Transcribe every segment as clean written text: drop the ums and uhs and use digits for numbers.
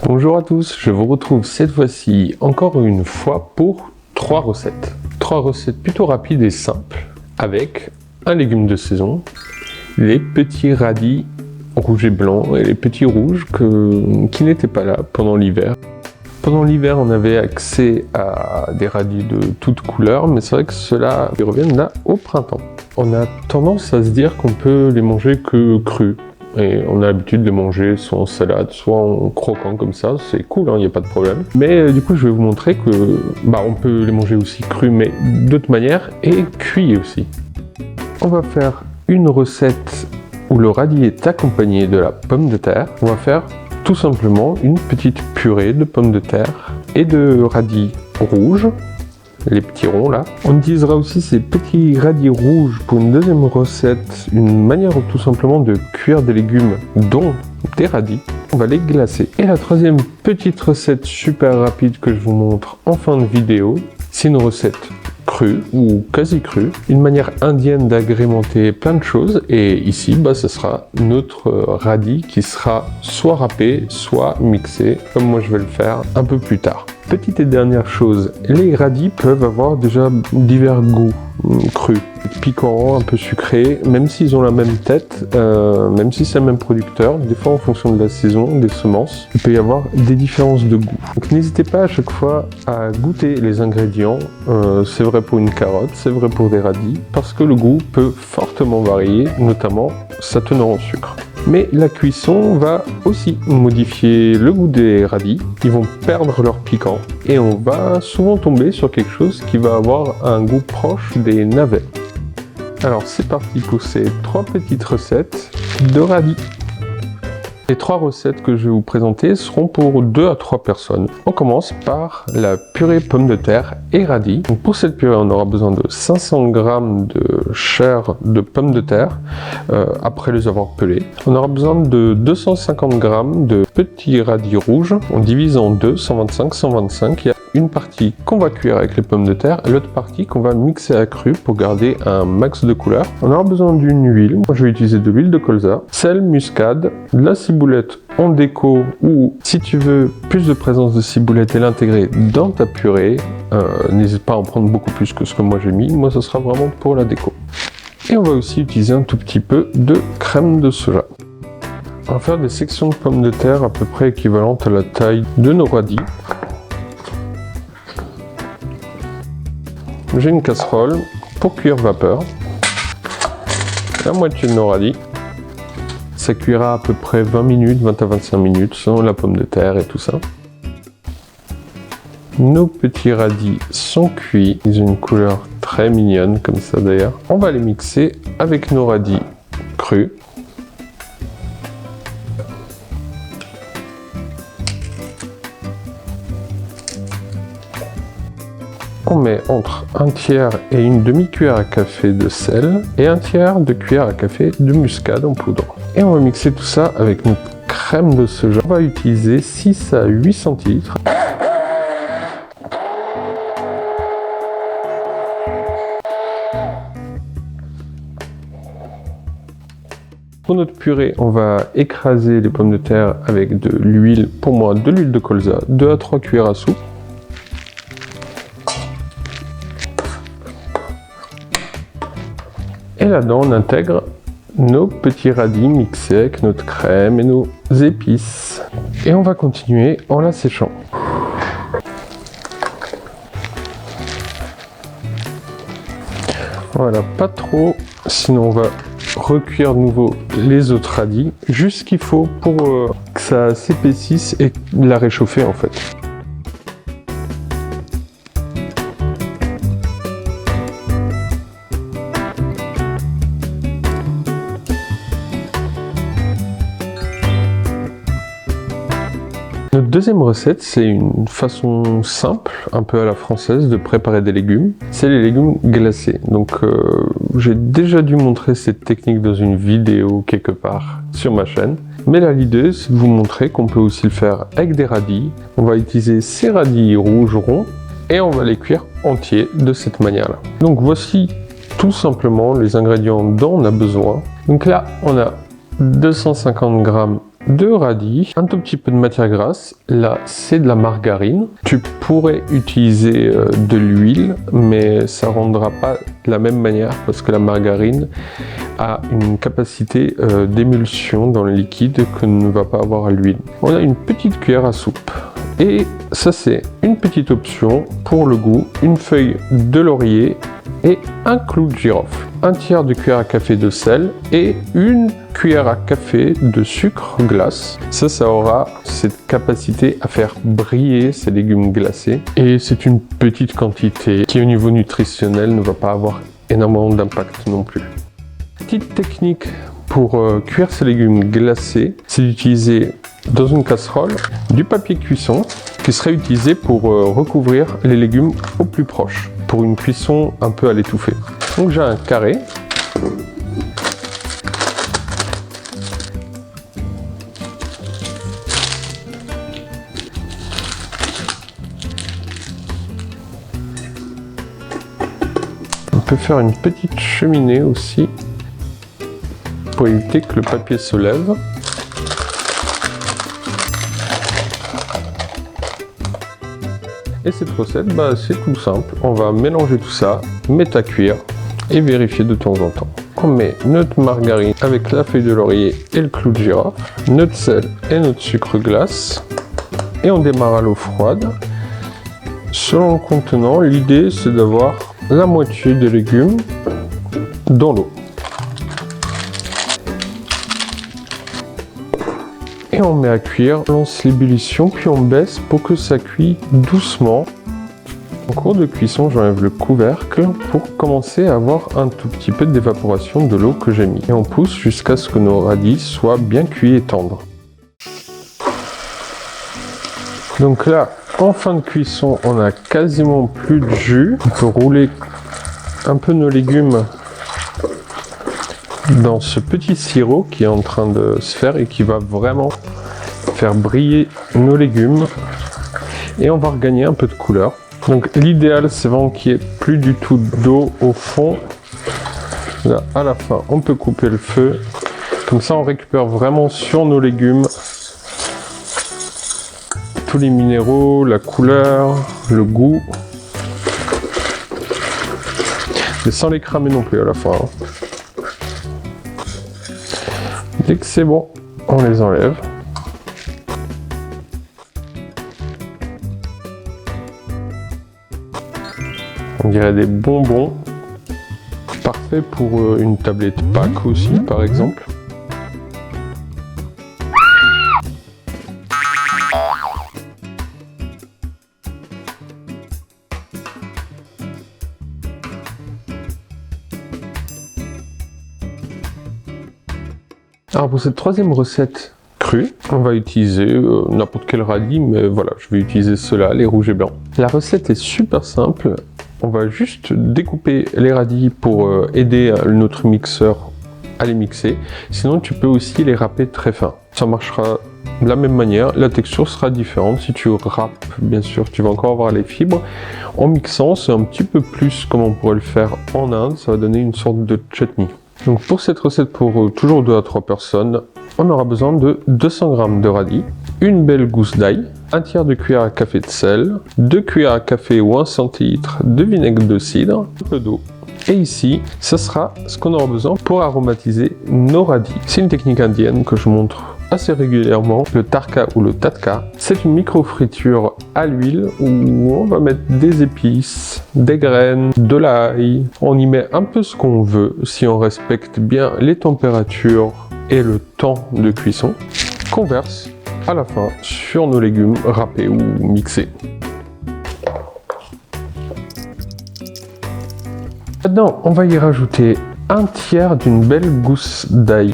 Bonjour à tous, je vous retrouve cette fois-ci encore une fois pour 3 recettes. 3 recettes plutôt rapides et simples avec un légume de saison, les petits radis rouges et blancs et les petits rouges qui n'étaient pas là pendant l'hiver. Pendant l'hiver, on avait accès à des radis de toutes couleurs, mais c'est vrai que ceux-là, ils reviennent là au printemps. On a tendance à se dire qu'on peut les manger que crus. Et on a l'habitude de les manger soit en salade, soit en croquant comme ça, c'est cool, il n'y a pas de problème. Mais du coup, je vais vous montrer que on peut les manger aussi crus, mais d'autres manières, et cuits aussi. On va faire une recette où le radis est accompagné de la pomme de terre. On va faire tout simplement une petite purée de pommes de terre et de radis rouges, les petits ronds là. On utilisera aussi ces petits radis rouges pour une deuxième recette, une manière tout simplement de cuire des légumes, dont des radis. On va les glacer. Et la troisième petite recette super rapide que je vous montre en fin de vidéo, c'est une recette crue ou quasi crue, une manière indienne d'agrémenter plein de choses. Et ici, ce sera notre radis qui sera soit râpé, soit mixé, comme moi je vais le faire un peu plus tard. Petite et dernière chose, les radis peuvent avoir déjà divers goûts crus, piquants, un peu sucrés, même s'ils ont la même tête, même si c'est le même producteur, des fois en fonction de la saison, des semences, il peut y avoir des différences de goût. Donc n'hésitez pas à chaque fois à goûter les ingrédients, c'est vrai pour une carotte, c'est vrai pour des radis, parce que le goût peut fortement varier, notamment sa teneur en sucre. Mais la cuisson va aussi modifier le goût des radis, ils vont perdre leur piquant et on va souvent tomber sur quelque chose qui va avoir un goût proche des navets. Alors c'est parti pour ces 3 petites recettes de radis. Les 3 recettes que je vais vous présenter seront pour 2 à 3 personnes. On commence par la purée pommes de terre et radis. Donc pour cette purée, on aura besoin de 500 g de chair de pommes de terre après les avoir pelées. On aura besoin de 250 g de petits radis rouges. On divise en deux, 125, 125. Il y a une partie qu'on va cuire avec les pommes de terre et l'autre partie qu'on va mixer à cru pour garder un max de couleur. On aura besoin d'une huile. Moi, je vais utiliser de l'huile de colza, sel, muscade, de la ciboulette en déco ou si tu veux plus de présence de ciboulette et l'intégrer dans ta purée, n'hésite pas à en prendre beaucoup plus que ce que moi j'ai mis. Moi, ce sera vraiment pour la déco. Et on va aussi utiliser un tout petit peu de crème de soja. On va faire des sections de pommes de terre à peu près équivalentes à la taille de nos radis. J'ai une casserole pour cuire vapeur, la moitié de nos radis. Ça cuira à peu près 20 minutes, 20 à 25 minutes, selon la pomme de terre et tout ça. Nos petits radis sont cuits, ils ont une couleur très mignonne, comme ça d'ailleurs. On va les mixer avec nos radis crus. On met entre un tiers et une demi-cuillère à café de sel et un tiers de cuillère à café de muscade en poudre. Et on va mixer tout ça avec notre crème de soja. On va utiliser 6 à 8 centilitres. Pour notre purée, on va écraser les pommes de terre avec de l'huile, pour moi de l'huile de colza, 2 à 3 cuillères à soupe. Et là-dedans, on intègre nos petits radis mixés avec notre crème et nos épices. Et on va continuer en la séchant. Voilà, pas trop, sinon on va recuire de nouveau les autres radis, juste ce qu'il faut pour que ça s'épaississe et la réchauffer en fait. Notre deuxième recette, c'est une façon simple, un peu à la française, de préparer des légumes. C'est les légumes glacés. Donc j'ai déjà dû montrer cette technique dans une vidéo quelque part sur ma chaîne. Mais là, l'idée, c'est de vous montrer qu'on peut aussi le faire avec des radis. On va utiliser ces radis rouges ronds et on va les cuire entiers de cette manière-là. Donc voici tout simplement les ingrédients dont on a besoin. Donc là, on a 250 g de radis, un tout petit peu de matière grasse. Là, c'est de la margarine. Tu pourrais utiliser de l'huile, mais ça rendra pas de la même manière parce que la margarine a une capacité d'émulsion dans le liquide que ne va pas avoir l'huile. On a une petite cuillère à soupe. Et ça, c'est une petite option pour le goût, une feuille de laurier et un clou de girofle, un tiers de cuillère à café de sel et une cuillère à café de sucre glace. Ça aura cette capacité à faire briller ces légumes glacés. Et c'est une petite quantité qui, au niveau nutritionnel, ne va pas avoir énormément d'impact non plus. Petite technique pour cuire ces légumes glacés, c'est d'utiliser dans une casserole du papier cuisson qui serait utilisé pour recouvrir les légumes au plus proche, pour une cuisson un peu à l'étouffer. Donc j'ai un carré. On peut faire une petite cheminée aussi pour éviter que le papier se lève. Et cette recette, c'est tout simple. On va mélanger tout ça, mettre à cuire et vérifier de temps en temps. On met notre margarine avec la feuille de laurier et le clou de girofle, notre sel et notre sucre glace. Et on démarre à l'eau froide. Selon le contenant, l'idée c'est d'avoir la moitié des légumes dans l'eau. Et on met à cuire, on lance l'ébullition, puis on baisse pour que ça cuise doucement. En cours de cuisson, j'enlève le couvercle pour commencer à avoir un tout petit peu d'évaporation de l'eau que j'ai mis. Et on pousse jusqu'à ce que nos radis soient bien cuits et tendres. Donc là, en fin de cuisson, on a quasiment plus de jus. On peut rouler un peu nos légumes dans ce petit sirop qui est en train de se faire et qui va vraiment faire briller nos légumes et on va regagner un peu de couleur. Donc l'idéal c'est vraiment qu'il n'y ait plus du tout d'eau au fond. Là à la fin on peut couper le feu, comme ça on récupère vraiment sur nos légumes tous les minéraux, la couleur, le goût, mais sans les cramer non plus à la fin. Dès que c'est bon, on les enlève. On dirait des bonbons. Parfait pour une tablette Pâques aussi, par exemple. Alors pour cette troisième recette crue, on va utiliser n'importe quel radis, mais voilà, je vais utiliser ceux-là, les rouges et blancs. La recette est super simple, on va juste découper les radis pour aider notre mixeur à les mixer. Sinon tu peux aussi les râper très fins. Ça marchera de la même manière, la texture sera différente. Si tu râpes, bien sûr, tu vas encore avoir les fibres. En mixant, c'est un petit peu plus comme on pourrait le faire en Inde, ça va donner une sorte de chutney. Donc pour cette recette pour toujours 2 à 3 personnes, on aura besoin de 200 g de radis, une belle gousse d'ail, un tiers de cuillère à café de sel, 2 cuillères à café ou 1 centilitre de vinaigre de cidre, un peu d'eau. Et ici, ce sera ce qu'on aura besoin pour aromatiser nos radis. C'est une technique indienne que je montre assez régulièrement, le tarka ou le tatka. C'est une micro-friture à l'huile où on va mettre des épices, des graines, de l'ail. On y met un peu ce qu'on veut si on respecte bien les températures et le temps de cuisson, qu'on verse à la fin sur nos légumes râpés ou mixés. Maintenant, on va y rajouter un tiers d'une belle gousse d'ail.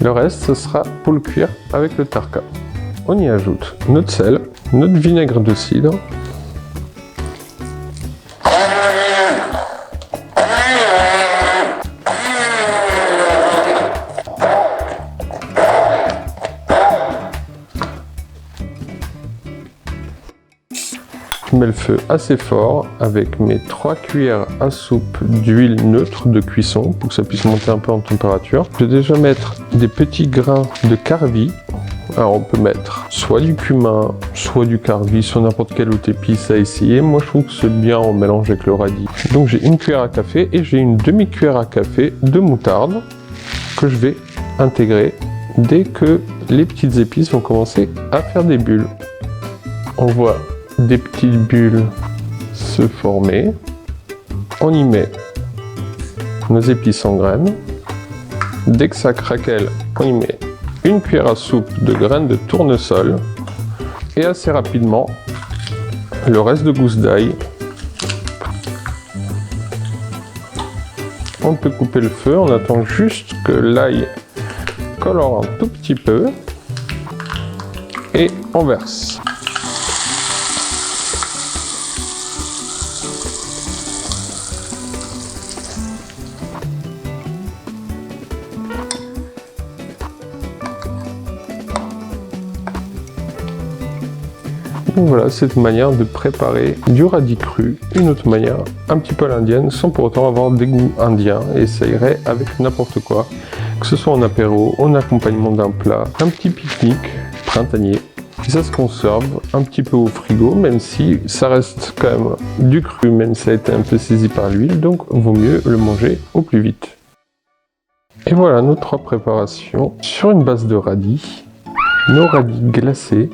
Le reste, ce sera pour le cuire avec le tarka. On y ajoute notre sel, notre vinaigre de cidre, mets le feu assez fort avec mes 3 cuillères à soupe d'huile neutre de cuisson pour que ça puisse monter un peu en température. Je vais déjà mettre des petits grains de carvi. Alors on peut mettre soit du cumin, soit du carvi, soit n'importe quelle autre épice à essayer. Moi je trouve que c'est bien en mélange avec le radis. Donc j'ai une cuillère à café et j'ai une demi-cuillère à café de moutarde que je vais intégrer dès que les petites épices vont commencer à faire des bulles. On voit des petites bulles se former. On y met nos épices en graines. Dès que ça craquelle, on y met une cuillère à soupe de graines de tournesol et assez rapidement le reste de gousses d'ail. On peut couper le feu, on attend juste que l'ail colore un tout petit peu et on verse. Donc voilà, cette manière de préparer du radis cru, une autre manière un petit peu à l'indienne, sans pour autant avoir des goûts indiens, et ça irait avec n'importe quoi, que ce soit en apéro, en accompagnement d'un plat, un petit pique-nique printanier. Et ça se conserve un petit peu au frigo, même si ça reste quand même du cru, même si ça a été un peu saisi par l'huile, donc vaut mieux le manger au plus vite. Et voilà nos 3 préparations sur une base de radis, nos radis glacés,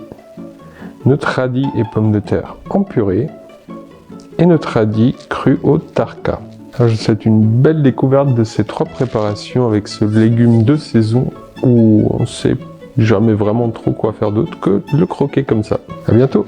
notre radis et pommes de terre en purée et notre radis cru au tarka. Alors, je vous souhaite une belle découverte de ces 3 préparations avec ce légume de saison où on sait jamais vraiment trop quoi faire d'autre que le croquer comme ça. À bientôt!